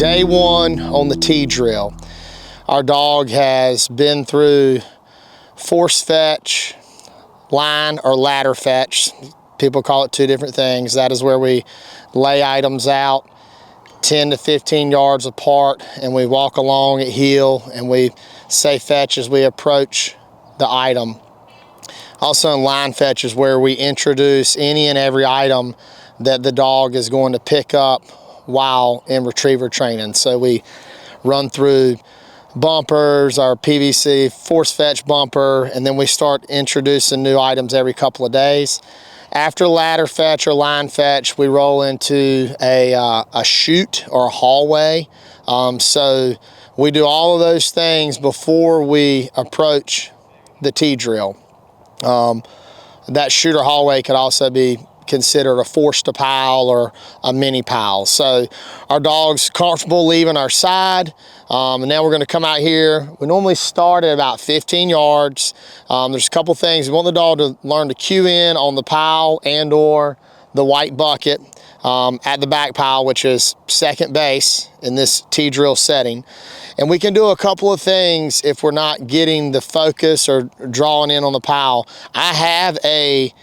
Day one on the T-drill. Our dog has been through force fetch, line or ladder fetch. People call it two different things. That is where we lay items out 10 to 15 yards apart and we walk along at heel and we say fetch as we approach the item. Also in line fetch is where we introduce any and every item that the dog is going to pick up while in retriever training. So we run through bumpers, our PVC force fetch bumper, and then we start introducing new items every couple of days. After ladder fetch or line fetch, we roll into a chute or a hallway. So we do all of those things before we approach the T-drill. That chute or hallway could also be considered a force to pile or a mini pile. So our dog's comfortable leaving our side. And now we're going to come out here. We normally start at about 15 yards. There's a couple things. We want the dog to learn to cue in on the pile and or the white bucket at the back pile, which is second base in this T-drill setting. And we can do a couple of things if we're not getting the focus or drawing in on the pile. I have a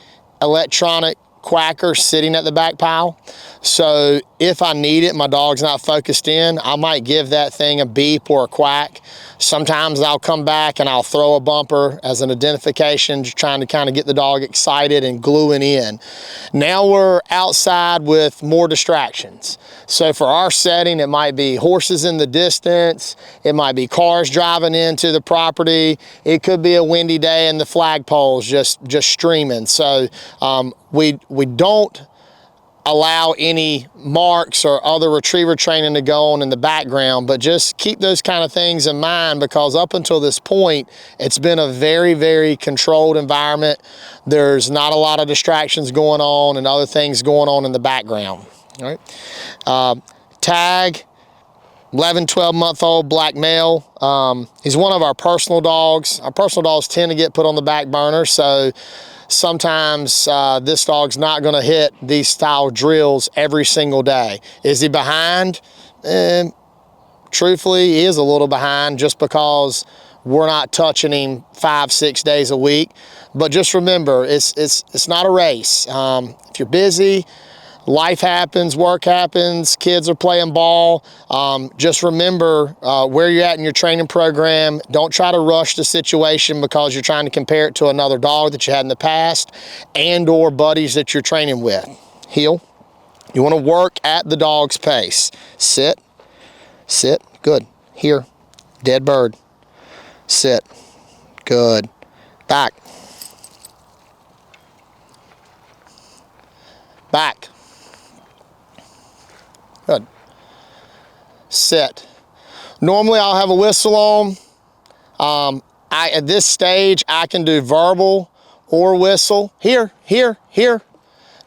electronic quacker sitting at the back pile. So if I need it, my dog's not focused in, I might give that thing a beep or a quack. Sometimes I'll come back and I'll throw a bumper as an identification, just trying to kind of get the dog excited and gluing in. Now we're outside with more distractions. So for our setting, it might be horses in the distance, it might be cars driving into the property, it could be a windy day and the flagpole's just streaming. So we don't allow any marks or other retriever training to go on in the background, but just keep those kind of things in mind, because up until this point, it's been a very, very controlled environment. There's not a lot of distractions going on and other things going on in the background. All right. Tag, 11, 12-month-old black male. He's one of our personal dogs. Our personal dogs tend to get put on the back burner, so sometimes this dog's not going to hit these style drills every single day. Is he behind? Truthfully, he is a little behind just because we're not touching him 5-6 days a week. But just remember, it's not a race. If you're busy, life happens, work happens, kids are playing ball. Just remember where you're at in your training program. Don't try to rush the situation because you're trying to compare it to another dog that you had in the past and or buddies that you're training with. Heel. You want to work at the dog's pace. Sit, sit, good. Here, dead bird. Sit, good. Back. Back. Good. Sit. Normally I'll have a whistle on. At this stage, I can do verbal or whistle. Here, here, here.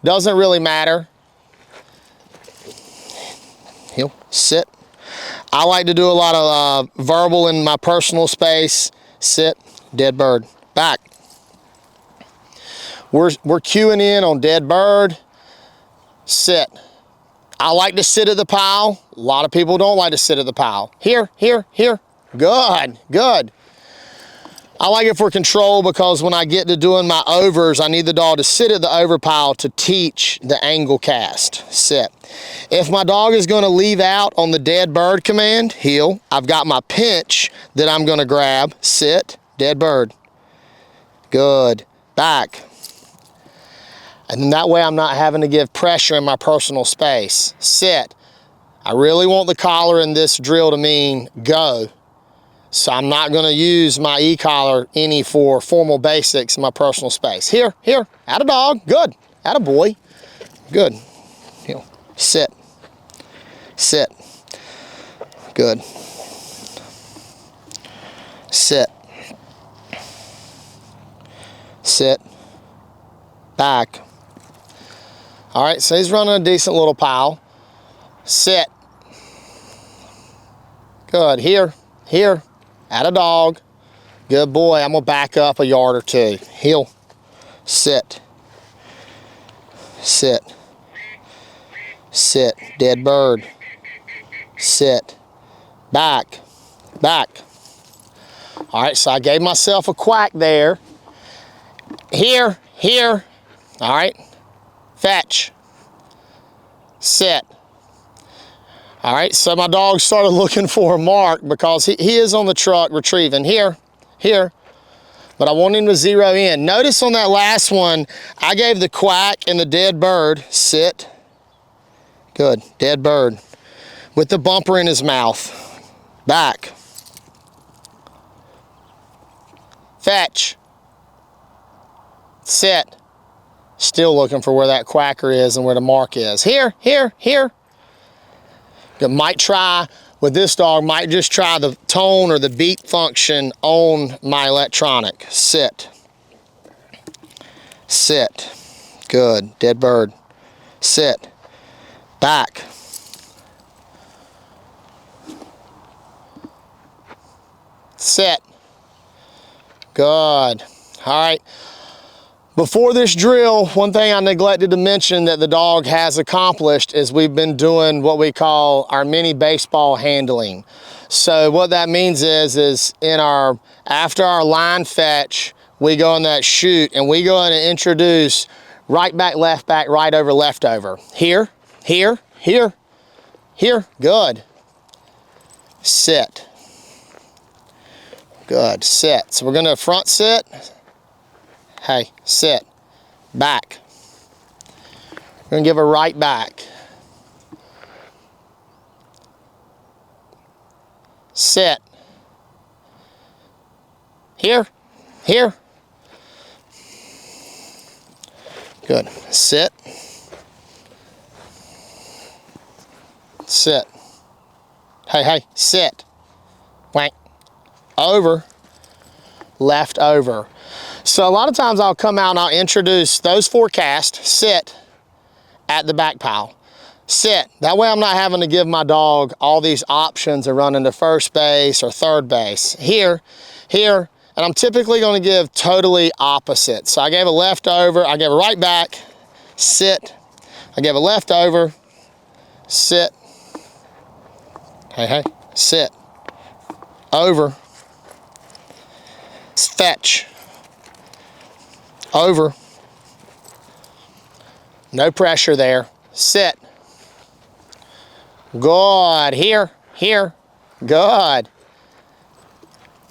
Doesn't really matter. Heel, sit. I like to do a lot of verbal in my personal space. Sit, dead bird. Back. We're cueing in on dead bird. Sit. I like to sit at the pile. A lot of people don't like to sit at the pile. Here, here, here. Good, good. I like it for control because when I get to doing my overs, I need the dog to sit at the over pile to teach the angle cast. Sit. If my dog is going to leave out on the dead bird command, heel, I've got my pinch that I'm going to grab. Sit, dead bird. Good. Back. And then that way I'm not having to give pressure in my personal space. Sit. I really want the collar in this drill to mean go. So I'm not going to use my e-collar any for formal basics in my personal space. Here, here, atta dog, good. Atta boy, good. Heel. Sit. Sit. Good. Sit. Sit. Back. All right, so he's running a decent little pile. Sit. Good. Here, here. Atta dog. Good boy. I'm going to back up a yard or two. Heel. Sit. Sit. Sit. Dead bird. sit, back, back. All right, so I gave myself a quack there. Here, here, all right, fetch, sit. All right, so my dog started looking for a mark because he is on the truck retrieving. Here, here, but I want him to zero in. Notice on that last one, I gave the quack and the dead bird, sit, good, dead bird, with the bumper in his mouth, back, fetch, sit, still looking for where that quacker is and where the mark is. Here, here, here. Good. Might try, with this dog, might just try the tone or the beat function on my electronic. Sit, sit, good, dead bird, sit, back, sit, good, all right. Before this drill, one thing I neglected to mention that the dog has accomplished is we've been doing what we call our mini baseball handling. So what that means is after our line fetch, we go in that chute and we go in and introduce right back, right over, left over. Here, here, here, here, good. Sit, good, sit. So we're gonna front sit. Hey, sit, back. We're gonna give a right back. Sit. Here, here. Good, sit. Sit. Hey, hey, sit. Wank. Over, left over. So a lot of times I'll come out and I'll introduce those four casts, sit, at the back pile. Sit. That way I'm not having to give my dog all these options of running to first base or third base. Here, here, and I'm typically going to give totally opposite. So I gave a left over, I gave a right back, sit. I gave a left over, sit. Hey, hey, sit. Over, fetch. Over, no pressure there, sit, good, here, here, good,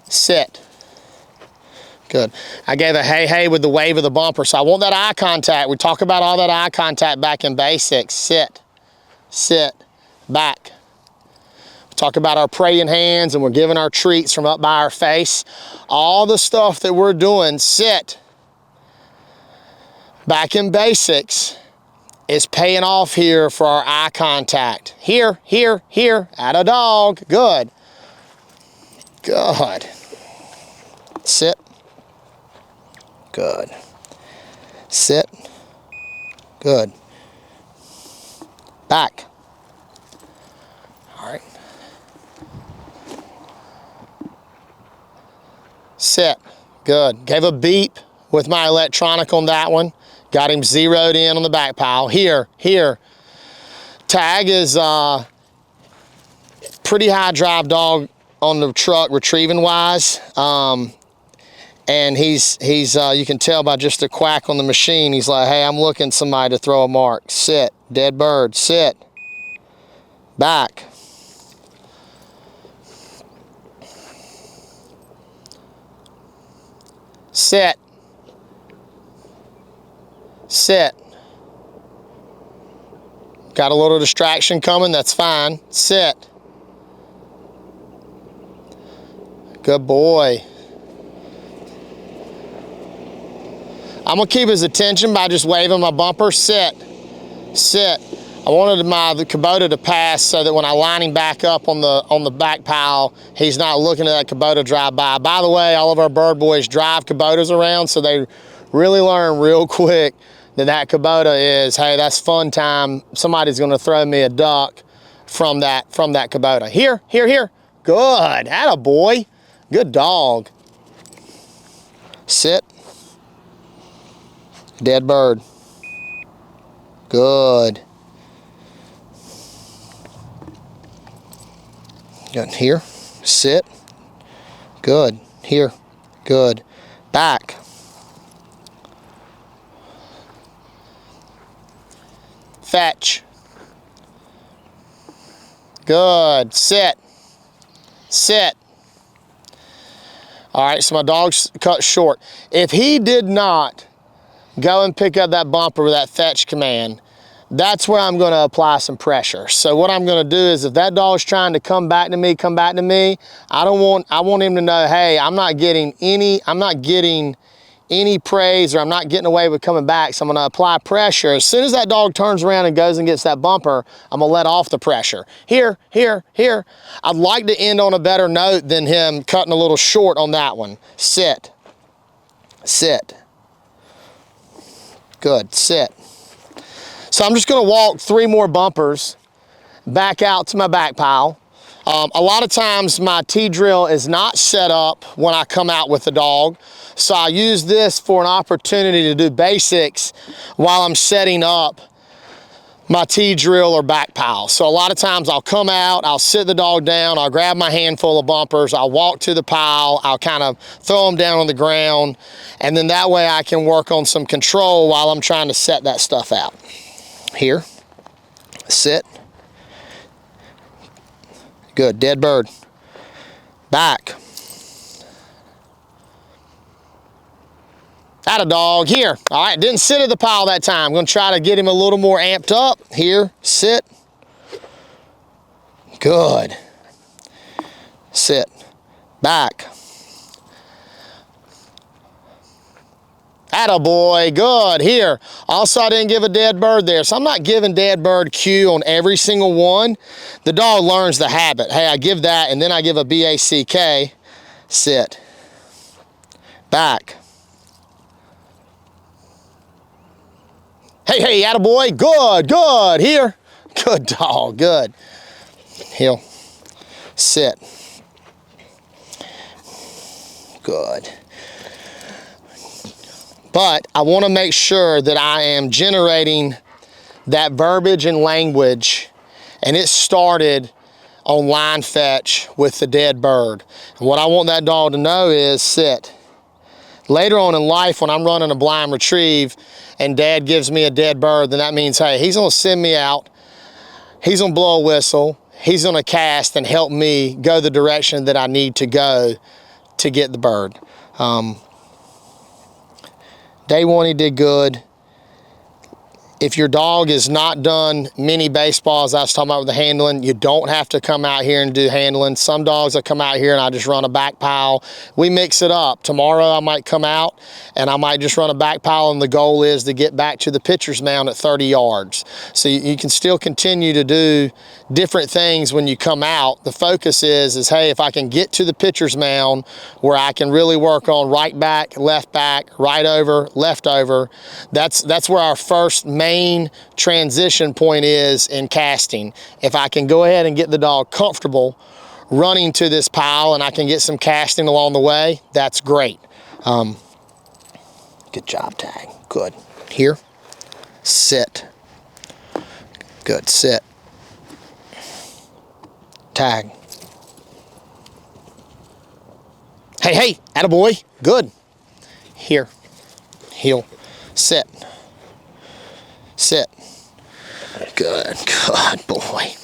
sit, good. I gave a hey, hey with the wave of the bumper, so I want that eye contact. We talk about all that eye contact back in basics, sit, sit, back. We talk about our praying hands and we're giving our treats from up by our face. All the stuff that we're doing, sit. Back in basics is paying off here for our eye contact. Here, here, here, at a dog, good. Good. Sit. Good. Sit. Good. Back. All right. Sit. Good. Gave a beep with my electronic on that one. Got him zeroed in on the back pile. Here, here. Tag is pretty high drive dog on the truck retrieving wise. And he's you can tell by just the quack on the machine, he's like, hey, I'm looking somebody to throw a mark. Sit, dead bird, sit, back. Sit. Sit. Got a little distraction coming, that's fine. Sit. Good boy. I'm gonna keep his attention by just waving my bumper. Sit. Sit. I wanted the Kubota to pass so that when I line him back up on the back pile, he's not looking at that Kubota drive by. By the way, all of our bird boys drive Kubotas around, so they really learn real quick that Kubota is, hey, that's fun time. Somebody's gonna throw me a duck from that Kubota. Here, here, here. Good, atta boy. Good dog. Sit. Dead bird. Good. Good. Here. Sit. Good. Here. Good. Back. Fetch. Good. Sit. Sit. All right, so my dog's cut short. If he did not go and pick up that bumper with that fetch command, that's where I'm going to apply some pressure. So what I'm going to do is, if that dog's trying to come back to me, I want him to know, hey, I'm not getting any praise, or I'm not getting away with coming back. So I'm going to apply pressure. As soon as that dog turns around and goes and gets that bumper, I'm going to let off the pressure. Here, here, here. I'd like to end on a better note than him cutting a little short on that one. Sit. Sit. Good. Sit. So I'm just going to walk 3 more bumpers back out to my back pile. A lot of times my T-drill is not set up when I come out with the dog, so I use this for an opportunity to do basics while I'm setting up my T-drill or back pile. So a lot of times I'll come out, I'll sit the dog down, I'll grab my handful of bumpers, I'll walk to the pile, I'll kind of throw them down on the ground, and then that way I can work on some control while I'm trying to set that stuff out. Here, sit. Good, dead bird. Back. Atta dog, here. All right, didn't sit at the pile that time. I'm gonna try to get him a little more amped up. Here, sit. Good. Sit. Back. Attaboy, good. Here, also I didn't give a dead bird there, so I'm not giving dead bird cue on every single one. The dog learns the habit. Hey, I give that, and then I give a BACK. Sit. Back. Hey, hey, attaboy, good, good. Here, good dog, good. Heel. Sit. Good. But I want to make sure that I am generating that verbiage and language, and it started on line fetch with the dead bird. And what I want that dog to know is sit. Later on in life, when I'm running a blind retrieve and dad gives me a dead bird, then that means, hey, he's gonna send me out, he's gonna blow a whistle, he's gonna cast and help me go the direction that I need to go to get the bird. Day 1, he did good. If your dog is not done mini baseballs, I was talking about with the handling, you don't have to come out here and do handling. Some dogs that come out here and I just run a back pile. We mix it up. Tomorrow I might come out and I might just run a back pile, and the goal is to get back to the pitcher's mound at 30 yards. So you can still continue to do different things when you come out. The focus is hey, if I can get to the pitcher's mound where I can really work on right back, right over, left over, that's where our first main transition point is in casting. If I can go ahead and get the dog comfortable running to this pile and I can get some casting along the way, that's great. Good job, Tag. Good. Here. Sit. Good. Sit. Tag. Hey, hey, attaboy. Good. Here. Heel. Sit. Sit. Good. Good boy.